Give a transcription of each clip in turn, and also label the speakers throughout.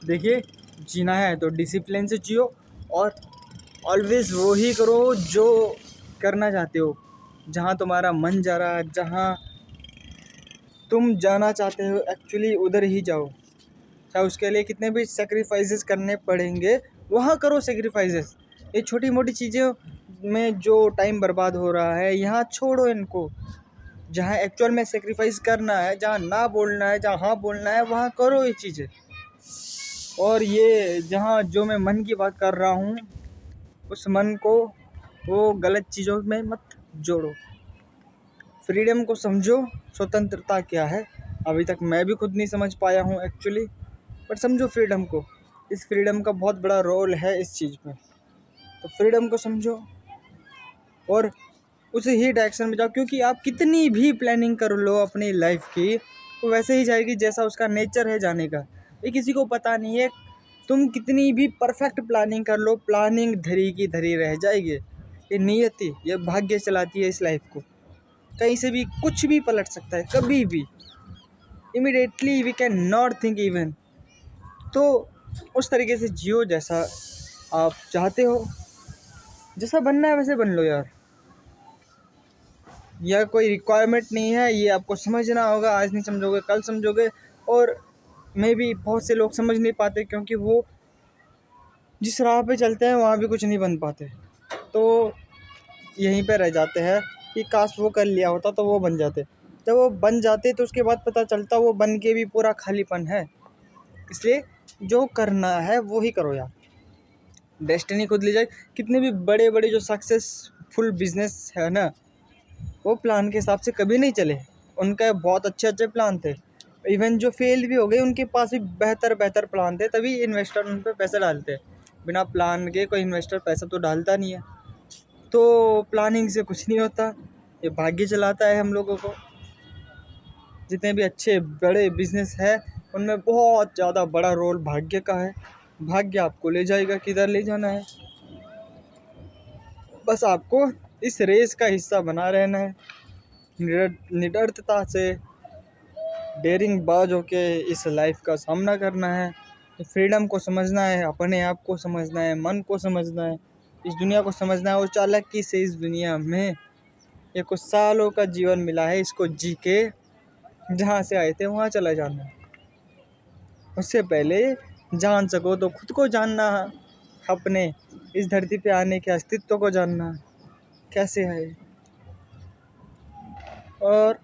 Speaker 1: देखिए, जीना है तो डिसिप्लिन से जियो और ऑलवेज़ वो ही करो जो करना चाहते हो। जहाँ तुम्हारा मन जा रहा है, जहाँ तुम जाना चाहते हो एक्चुअली उधर ही जाओ। चाहे उसके लिए कितने भी सेक्रीफाइसेस करने पड़ेंगे, वहाँ करो सेक्रीफाइसेस। ये छोटी मोटी चीज़ों में जो टाइम बर्बाद हो रहा है, यहाँ छोड़ो इनको। जहाँ एक्चुअल में सेक्रीफाइस करना है, जहाँ ना बोलना है, जहाँ हाँ बोलना है, वहाँ करो ये चीज़ें। और ये जहाँ जो मैं मन की बात कर रहा हूँ, उस मन को वो गलत चीज़ों में मत जोड़ो। फ्रीडम को समझो, स्वतंत्रता क्या है। अभी तक मैं भी खुद नहीं समझ पाया हूँ एक्चुअली, पर समझो फ्रीडम को। इस फ्रीडम का बहुत बड़ा रोल है इस चीज़ में। तो फ्रीडम को समझो और उसी ही डायरेक्शन में जाओ, क्योंकि आप कितनी भी प्लानिंग कर लो अपनी लाइफ की, वो वैसे ही जाएगी जैसा उसका नेचर है जाने का। ये किसी को पता नहीं है। तुम कितनी भी परफेक्ट प्लानिंग कर लो, प्लानिंग धरी की धरी रह जाएगी। ये नियति, ये भाग्य चलाती है इस लाइफ को। कहीं से भी कुछ भी पलट सकता है, कभी भी। Immediately we can not think even. तो उस तरीके से जियो जैसा आप चाहते हो। जैसा बनना है वैसे बन लो यार। यह कोई रिक्वायरमेंट नहीं है, ये आपको समझना होगा। आज नहीं समझोगे कल समझोगे। और मे भी बहुत से लोग समझ नहीं पाते, क्योंकि वो जिस राह पे चलते हैं वहाँ भी कुछ नहीं बन पाते। तो यहीं पे रह जाते हैं कि काश वो कर लिया होता तो वो बन जाते। जब वो बन जाते तो उसके बाद पता चलता वो बन के भी पूरा खालीपन है। इसलिए जो करना है वो ही करो यार। डेस्टिनी खुद ले जाए। कितने भी बड़े बड़े जो सक्सेसफुल बिजनेस है ना, वो प्लान के हिसाब से कभी नहीं चले। उनका बहुत अच्छे अच्छे प्लान थे। इवन जो फेल भी हो गए, उनके पास भी बेहतर बेहतर प्लान थे, तभी इन्वेस्टर उन पर पैसा डालते हैं। बिना प्लान के कोई इन्वेस्टर पैसा तो डालता नहीं है। तो प्लानिंग से कुछ नहीं होता, ये भाग्य चलाता है हम लोगों को। जितने भी अच्छे बड़े बिजनेस है, उनमें बहुत ज़्यादा बड़ा रोल भाग्य का है। भाग्य आपको ले जाएगा किधर ले जाना है। बस आपको इस रेस का हिस्सा बना रहना है, निडरता से डेयरिंग बाज होके इस लाइफ का सामना करना है। फ्रीडम को समझना है, अपने आप को समझना है, मन को समझना है, इस दुनिया को समझना है। और चालाकी से इस दुनिया में ये कुछ सालों का जीवन मिला है, इसको जी के जहाँ से आए थे वहाँ चला जाना है। उससे पहले जान सको तो खुद को जानना, अपने इस धरती पे आने के अस्तित्व को जानना कैसे है। और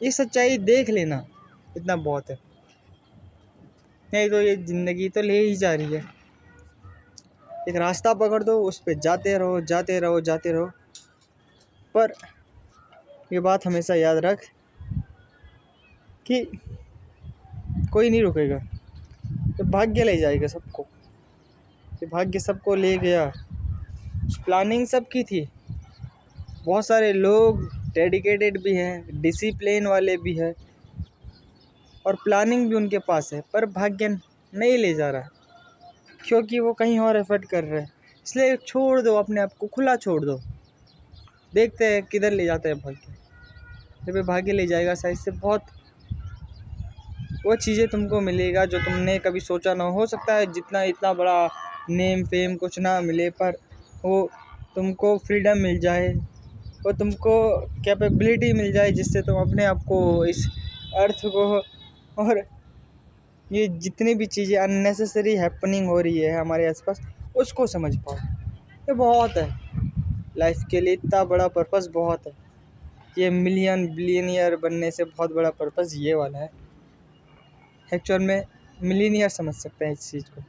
Speaker 1: ये सच्चाई देख लेना, इतना बहुत है। नहीं तो ये ज़िंदगी तो ले ही जा रही है। एक रास्ता पकड़ दो, उस पर जाते रहो जाते रहो जाते रहो। पर ये बात हमेशा याद रख कि कोई नहीं रुकेगा। तो भाग्य ले जाएगा सबको। ये भाग्य सबको ले गया। प्लानिंग सबकी थी। बहुत सारे लोग डेडिकेटेड भी हैं, डिसिप्लिन वाले भी हैं, और प्लानिंग भी उनके पास है, पर भाग्य नहीं ले जा रहा, क्योंकि वो कहीं और एफर्ट कर रहे हैं। इसलिए छोड़ दो, अपने आप को खुला छोड़ दो। देखते हैं किधर ले जाते हैं भाग्य। जब भाग्य ले जाएगा शायद से बहुत वो चीज़ें तुमको मिलेगा जो तुमने कभी सोचा ना। हो सकता है जितना इतना बड़ा नेम फेम कुछ ना मिले, पर वो तुमको फ्रीडम मिल जाए, वो तुमको कैपेबिलिटी मिल जाए, जिससे तुम अपने आप को, इस अर्थ को, और ये जितनी भी चीज़ें अननेसेसरी हैपनिंग हो रही है हमारे आसपास, उसको समझ पाओ। ये बहुत है लाइफ के लिए, इतना बड़ा पर्पस बहुत है। ये मिलियन बिलियनियर बनने से बहुत बड़ा पर्पस ये वाला है। एक्चुअल में मिलीनियर समझ सकते हैं इस चीज़ को।